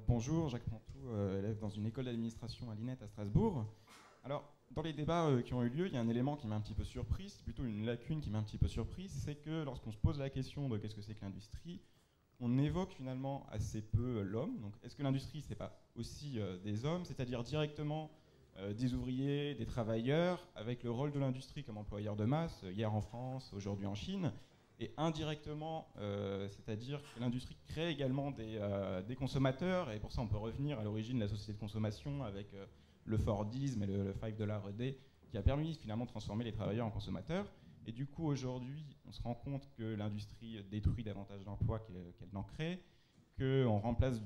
Bonjour, Jacques Pantou, élève dans une école d'administration à l'INET à Strasbourg. Alors, dans les débats qui ont eu lieu, il y a un élément qui m'a un petit peu surpris, c'est plutôt une lacune qui m'a un petit peu surpris, c'est que lorsqu'on se pose la question de qu'est-ce que c'est que l'industrie, on évoque finalement assez peu l'homme. Donc, est-ce que l'industrie, c'est pas aussi des hommes, c'est-à-dire directement des ouvriers, des travailleurs, avec le rôle de l'industrie comme employeur de masse, hier en France, aujourd'hui en Chine, et indirectement, c'est-à-dire que l'industrie crée également des consommateurs, et pour ça on peut revenir à l'origine de la société de consommation avec le Fordisme et le $5 a day, qui a permis finalement de transformer les travailleurs en consommateurs. Et du coup, aujourd'hui, on se rend compte que l'industrie détruit davantage d'emplois qu'elle n'en crée, qu'on remplace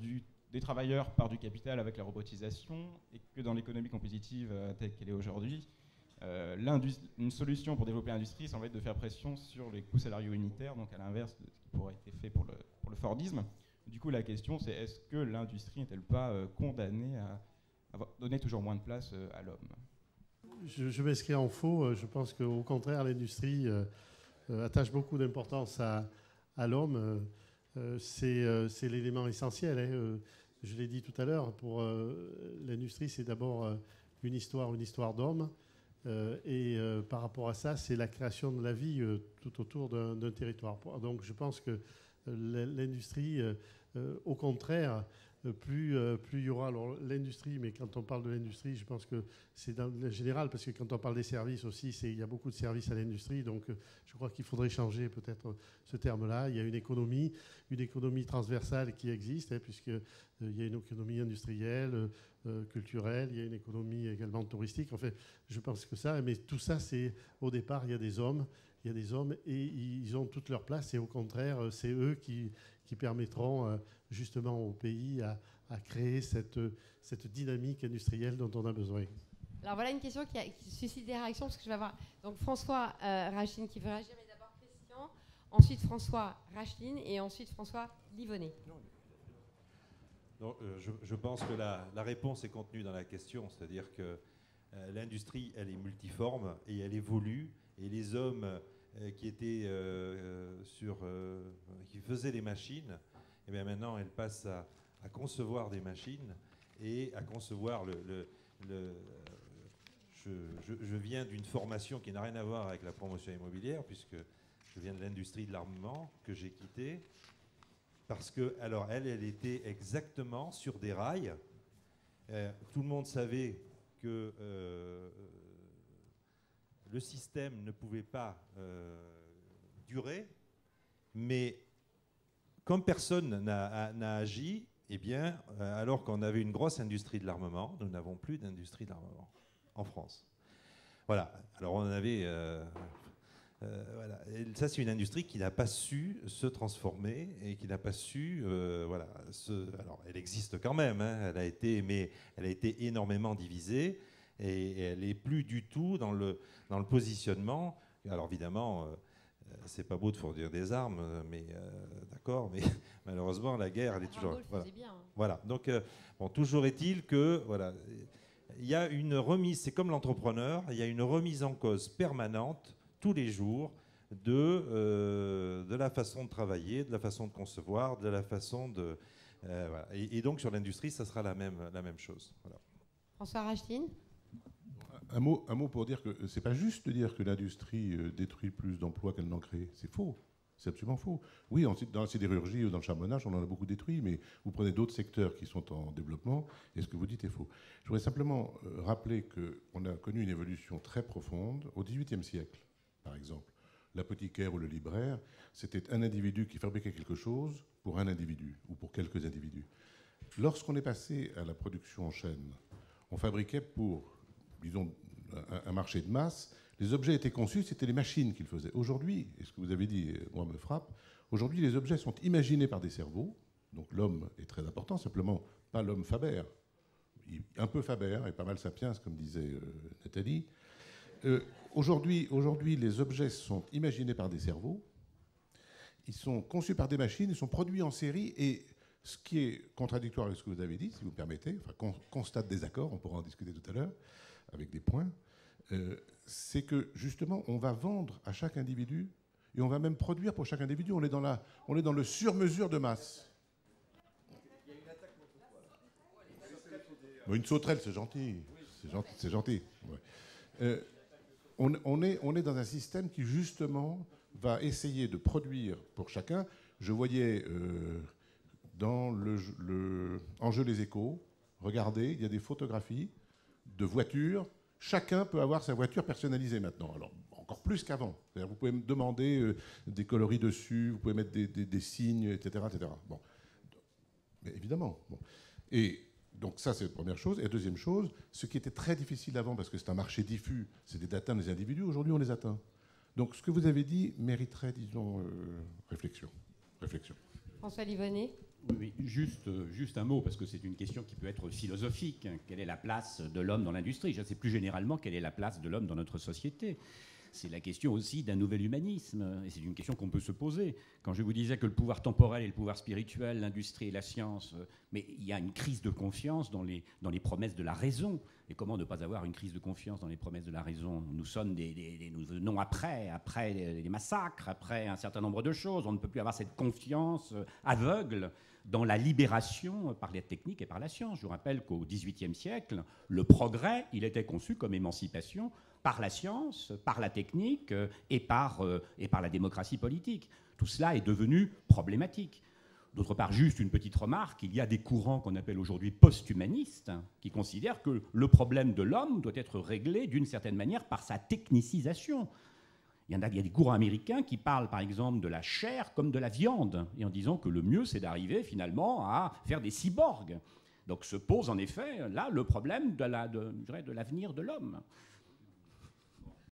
des travailleurs par du capital avec la robotisation, et que dans l'économie compétitive telle qu'elle est aujourd'hui, une solution pour développer l'industrie semble être de faire pression sur les coûts salariaux unitaires, donc à l'inverse de ce qui pourrait être fait pour le Fordisme. Du coup, la question, c'est est-ce que l'industrie n'est-elle pas condamnée à donner toujours moins de place à l'homme? Je m'inscris en faux. Je pense qu'au contraire, l'industrie attache beaucoup d'importance à l'homme. C'est l'élément essentiel. Je l'ai dit tout à l'heure, pour l'industrie, c'est d'abord une histoire d'homme. Par rapport à ça, c'est la création de la vie tout autour d'un territoire. Donc je pense que l'industrie, au contraire, plus il y aura l'industrie, mais quand on parle de l'industrie, je pense que c'est dans le général, parce que quand on parle des services aussi, il y a beaucoup de services à l'industrie, donc je crois qu'il faudrait changer peut-être ce terme-là. Il y a une économie transversale qui existe, puisqu'il y a une économie industrielle, culturelle, il y a une économie également touristique. En fait, je pense que ça, mais tout ça, c'est au départ, il y a des hommes et ils ont toute leur place, et au contraire, c'est eux qui permettront justement au pays à créer cette dynamique industrielle dont on a besoin. Alors voilà une question qui suscite des réactions, parce que je vais avoir donc François Racheline qui veut réagir, mais d'abord Christian, ensuite François Racheline et ensuite François Livonnet. Non, je pense que la réponse est contenue dans la question, c'est-à-dire que l'industrie, elle est multiforme et elle évolue, et les hommes qui faisaient les machines, et bien maintenant elles passent à concevoir des machines et à concevoir je viens d'une formation qui n'a rien à voir avec la promotion immobilière, puisque je viens de l'industrie de l'armement que j'ai quittée, parce que alors elle était exactement sur des rails. Tout le monde savait que le système ne pouvait pas durer, mais comme personne n'a agi, eh bien, alors qu'on avait une grosse industrie de l'armement, nous n'avons plus d'industrie de l'armement en France. Voilà. Alors on avait... voilà. Et ça, c'est une industrie qui n'a pas su se transformer et qui n'a pas su... voilà. Alors, elle existe quand même, hein, mais elle a été énormément divisée, et elle n'est plus du tout dans le positionnement. Alors évidemment... c'est pas beau de fournir des armes, mais d'accord, mais malheureusement la guerre, elle est toujours. Voilà. Bien, hein. Voilà. Donc, bon, toujours est-il que voilà, il y a une remise. C'est comme l'entrepreneur, il y a une remise en cause permanente tous les jours de la façon de travailler, de la façon de concevoir, de la façon de. Voilà. Et donc sur l'industrie, ça sera la même chose. Voilà. François Racheline. Un mot pour dire que c'est pas juste de dire que l'industrie détruit plus d'emplois qu'elle n'en crée. C'est faux. C'est absolument faux. Oui, dans la sidérurgie ou dans le charbonnage, on en a beaucoup détruit, mais vous prenez d'autres secteurs qui sont en développement, et ce que vous dites est faux. Je voudrais simplement rappeler qu'on a connu une évolution très profonde au XVIIIe siècle, par exemple. L'apothicaire ou le libraire, c'était un individu qui fabriquait quelque chose pour un individu, ou pour quelques individus. Lorsqu'on est passé à la production en chaîne, on fabriquait pour, disons, un marché de masse. Les objets étaient conçus, c'était les machines qu'ils faisaient. Aujourd'hui, et ce que vous avez dit, moi, me frappe, aujourd'hui, les objets sont imaginés par des cerveaux. Donc l'homme est très important, simplement pas l'homme Faber. Un peu Faber et pas mal Sapiens, comme disait Nathalie. Aujourd'hui, les objets sont imaginés par des cerveaux. Ils sont conçus par des machines, ils sont produits en série, et ce qui est contradictoire avec ce que vous avez dit, si vous me permettez, enfin, qu'on constate des accords, on pourra en discuter tout à l'heure, avec des points, c'est que justement on va vendre à chaque individu et on va même produire pour chaque individu. On est dans le sur-mesure de masse. Bon, une sauterelle, c'est gentil. C'est gentil. Ouais. On est dans un système qui, justement, va essayer de produire pour chacun. Je voyais dans Enjeu les échos, regardez, il y a des photographies de voitures. Chacun peut avoir sa voiture personnalisée maintenant. Alors, encore plus qu'avant. Vous pouvez me demander des coloris dessus, vous pouvez mettre des signes, etc., etc. Bon. Mais évidemment. Bon. Et donc ça, c'est la première chose. Et la deuxième chose, ce qui était très difficile avant, parce que c'est un marché diffus, c'était d'atteindre les individus. Aujourd'hui, on les atteint. Donc ce que vous avez dit mériterait, disons, réflexion. François Livonnet. Oui, juste un mot, parce que c'est une question qui peut être philosophique. Quelle est la place de l'homme dans l'industrie? Je sais plus généralement quelle est la place de l'homme dans notre société. C'est la question aussi d'un nouvel humanisme, et c'est une question qu'on peut se poser. Quand je vous disais que le pouvoir temporel et le pouvoir spirituel, l'industrie et la science, mais il y a une crise de confiance dans les promesses de la raison. Et comment ne pas avoir une crise de confiance dans les promesses de la raison? Nous venons après les massacres, après un certain nombre de choses. On ne peut plus avoir cette confiance aveugle dans la libération par les techniques et par la science. Je vous rappelle qu'au XVIIIe siècle, le progrès, il était conçu comme émancipation par la science, par la technique et par la démocratie politique. Tout cela est devenu problématique. D'autre part, juste une petite remarque, il y a des courants qu'on appelle aujourd'hui post-humanistes qui considèrent que le problème de l'homme doit être réglé d'une certaine manière par sa technicisation. Il y a des courants américains qui parlent par exemple de la chair comme de la viande, et en disant que le mieux c'est d'arriver finalement à faire des cyborgs. Donc se pose en effet là le problème de l'avenir de l'homme.